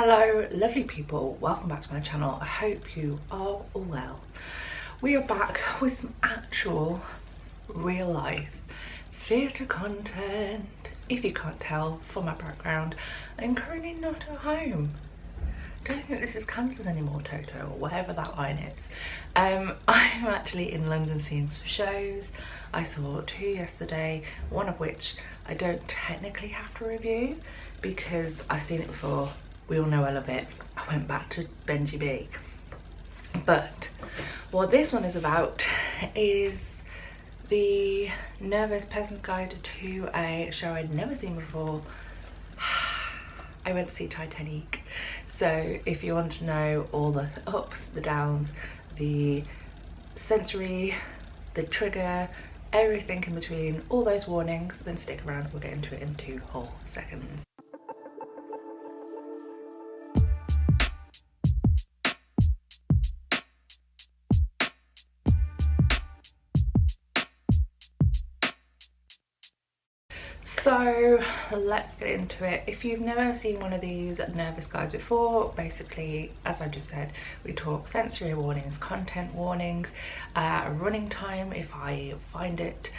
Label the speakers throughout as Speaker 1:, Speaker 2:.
Speaker 1: Hello lovely people, welcome back to my channel. I hope you are all well. We are back with some actual real life theatre content. If you can't tell from my background, I'm currently not at home. Don't think this is Kansas anymore, Toto, or whatever that line is. I'm actually in London seeing some shows. I saw two yesterday, one of which I don't technically have to review because I've seen it before. We all know I love it. I went back to Benji B. But what this one is about is the Nervous Peasant's Guide to a show I'd never seen before. I went to see Titanique. So if you want to know all the ups, the downs, the sensory, the trigger, everything in between, all those warnings, then stick around. We'll get into it in 2 whole seconds. So let's get into it. If you've never seen one of these nervous guides before, basically, as I just said, we talk sensory warnings, content warnings, running time if I find it,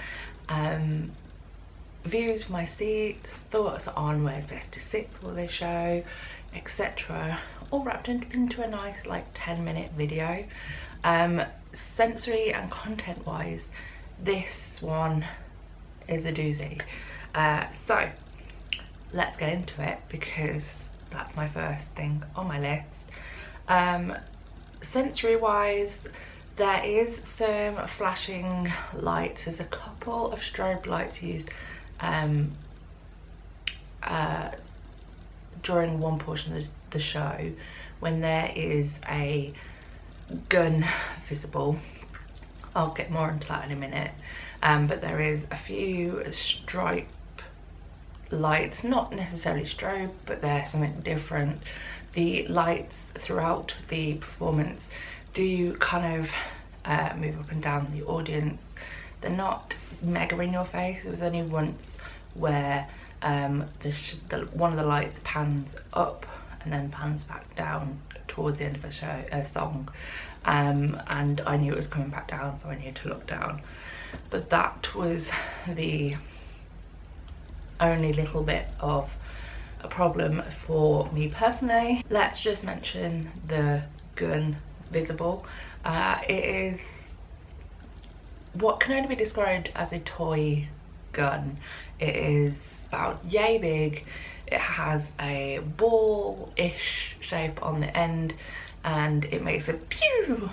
Speaker 1: views from my seats, thoughts on where's best to sit for this show, etc. All wrapped into a nice like 10-minute video. Sensory and content wise, this one is a doozy. So let's get into it because that's my first thing on my list. Sensory wise, there is some flashing lights. There's a couple of strobe lights used during one portion of the show when there is a gun visible. I'll get more into that in a minute. But there is a few stripe lights, not necessarily strobe, but they're something different. The lights throughout the performance do kind of move up and down the audience. They're not mega in your face. There was only once where one of the lights pans up and then pans back down towards the end of a song, and I knew it was coming back down, so I knew to look down. But that was the only little bit of a problem for me personally. Let's just mention the gun visible. It is what can only be described as a toy gun. It is about yay big. It has a ball-ish shape on the end and it makes a pew.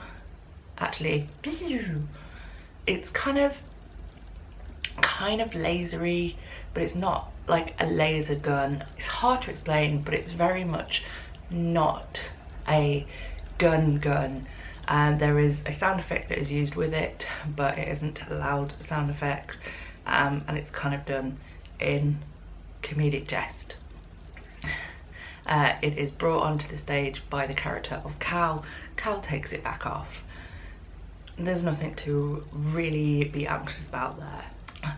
Speaker 1: Actually, pew. It's kind of lasery, but it's not like a laser gun. It's hard to explain, but it's very much not a gun. And there is a sound effect that is used with it, but it isn't a loud sound effect, and it's kind of done in comedic jest. It is brought onto the stage by the character of Cal. Cal takes it back off. There's nothing to really be anxious about there.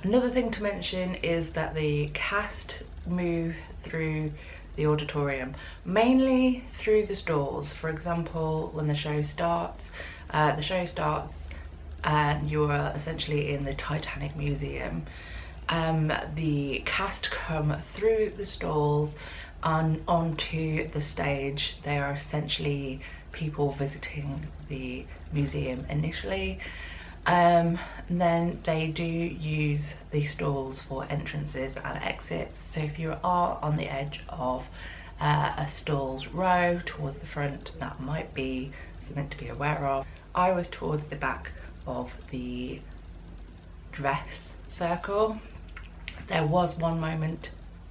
Speaker 1: Another thing to mention is that the cast move through the auditorium, mainly through the stalls. For example, when the show starts and you are essentially in the Titanic Museum. The cast come through the stalls and onto the stage. They are essentially people visiting the museum initially. And then they do use the stalls for entrances and exits. So if you are on the edge of a stalls row towards the front, that might be something to be aware of. I was towards the back of the dress circle. There was one moment,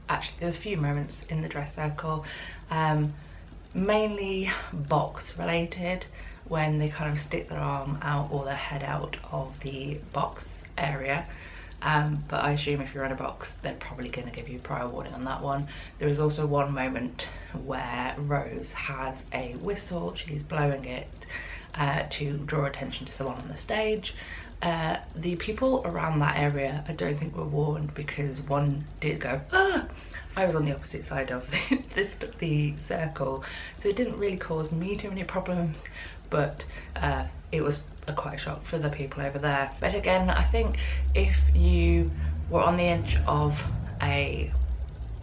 Speaker 1: actually there was a few moments in the dress circle, mainly box related, when they kind of stick their arm out or their head out of the box area. But I assume if you're in a box, they're probably going to give you prior warning on that one. There is also one moment where Rose has a whistle. She's blowing it to draw attention to someone on the stage. The people around that area I don't think were warned, because one did go, ah! I was on the opposite side of the circle, so it didn't really cause me too many problems, but it was quite a shock for the people over there. But again, I think if you were on the edge of a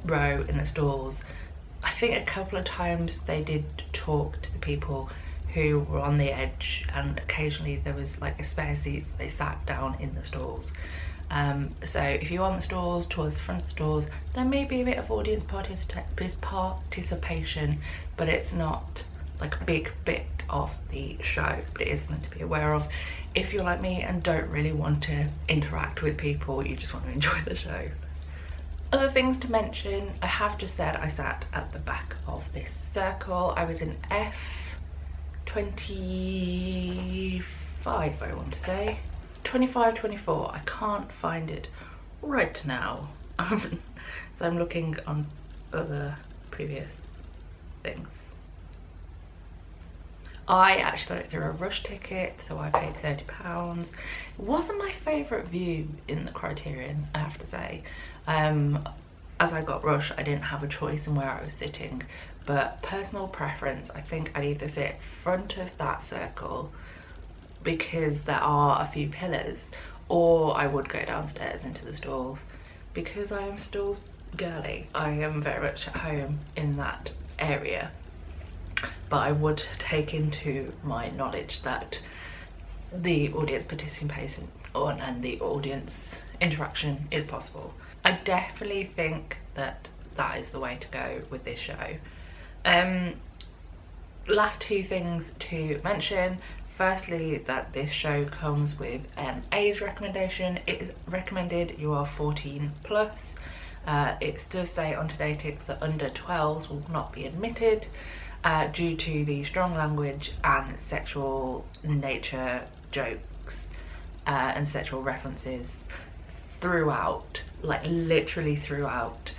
Speaker 1: row in the stalls, I think a couple of times they did talk to the people who were on the edge, and occasionally there was like a spare seats, they sat down in the stalls. So if you're on the stalls, towards the front of the stalls, there may be a bit of audience participation, but it's not like a big bit of the show, but it is something to be aware of if you're like me and don't really want to interact with people, you just want to enjoy the show. Other things to mention, I have just said I sat at the back of this circle. I was in F25, I want to say. 25, 24, I can't find it right now. So I'm looking on other previous things. I actually got it through a rush ticket, so I paid £30. It wasn't my favourite view in the Criterion, I have to say. As I got rush, I didn't have a choice in where I was sitting, but personal preference, I think I'd either sit front of that circle because there are a few pillars, or I would go downstairs into the stalls because I am stalls girly. I am very much at home in that area, but I would take into my knowledge that the audience participation and the audience interaction is possible. I definitely think that that is the way to go with this show. Last two things to mention. Firstly, that this show comes with an age recommendation. It is recommended you are 14 plus. It does say on Titanique that under 12s will not be admitted due to the strong language and sexual nature jokes and sexual references throughout, like literally throughout.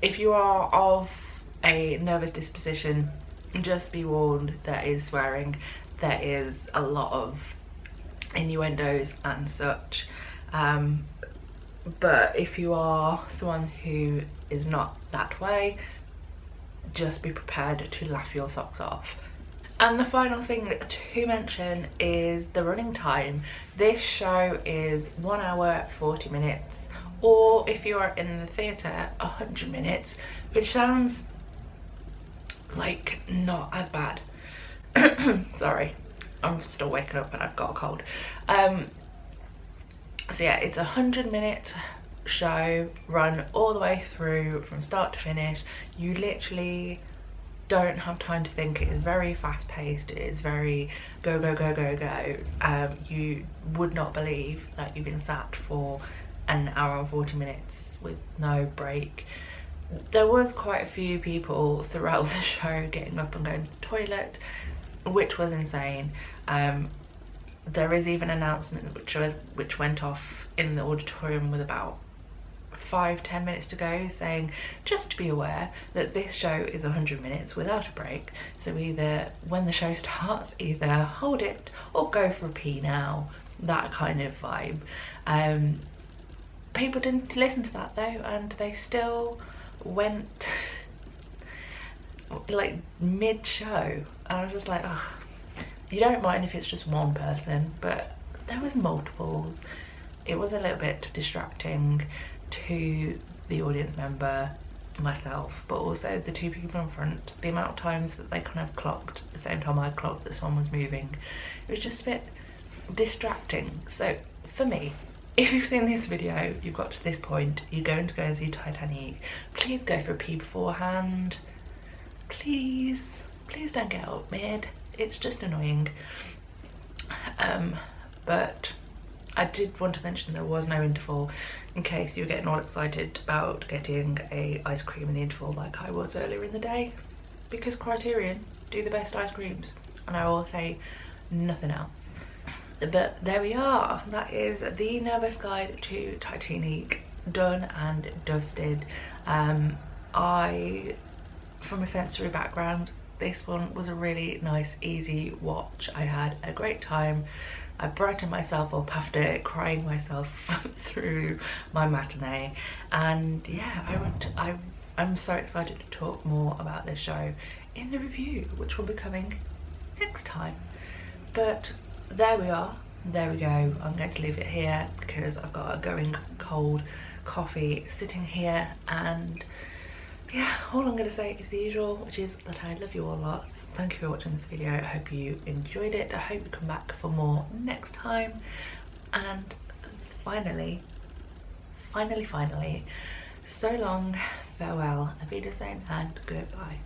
Speaker 1: If you are of a nervous disposition, just be warned, there is swearing, there is a lot of innuendos and such, but if you are someone who is not that way, just be prepared to laugh your socks off. And the final thing to mention is the running time. This show is 1 hour 40 minutes, or if you are in the theatre, 100 minutes, which sounds like not as bad. Sorry, I'm still waking up and I've got a cold. So yeah, it's a 100-minute show, run all the way through from start to finish. You literally don't have time to think. It is very fast paced, it is very go go go go go. You would not believe that you've been sat for an hour and 40 minutes with no break. There was quite a few people throughout the show getting up and going to the toilet, which was insane. There is even an announcement which went off in the auditorium with about 5-10 minutes to go, saying just to be aware that this show is 100 minutes without a break, so either when the show starts, either hold it or go for a pee now, that kind of vibe. People didn't listen to that though, and they still went like mid-show. I was just like, oh, you don't mind if it's just one person, but there was multiples. It was a little bit distracting to the audience member, myself, but also the two people in front. The amount of times that they kind of clocked at the same time I clocked that someone was moving, it was just a bit distracting. So for me, if you've seen this video, you've got to this point, you're going to go and see Titanique, please go for a pee beforehand. Please don't get up mid, it's just annoying. But I did want to mention there was no interval, in case you were getting all excited about getting a ice cream in the interval like I was earlier in the day, because Criterion do the best ice creams, and I will say nothing else. But there we are, that is the Nervous Guide to Titanique, done and dusted. From a sensory background, this one was a really nice, easy watch. I had a great time. I brightened myself up after crying myself through my matinee, and yeah, I'm so excited to talk more about this show in the review, which will be coming next time. But there we are, there we go. I'm going to leave it here because I've got a going cold coffee sitting here, and yeah, all I'm going to say is the usual, which is that I love you all lots. Thank you for watching this video. I hope you enjoyed it. I hope you come back for more next time. And finally, so long, farewell, auf Wiedersehen, and goodbye.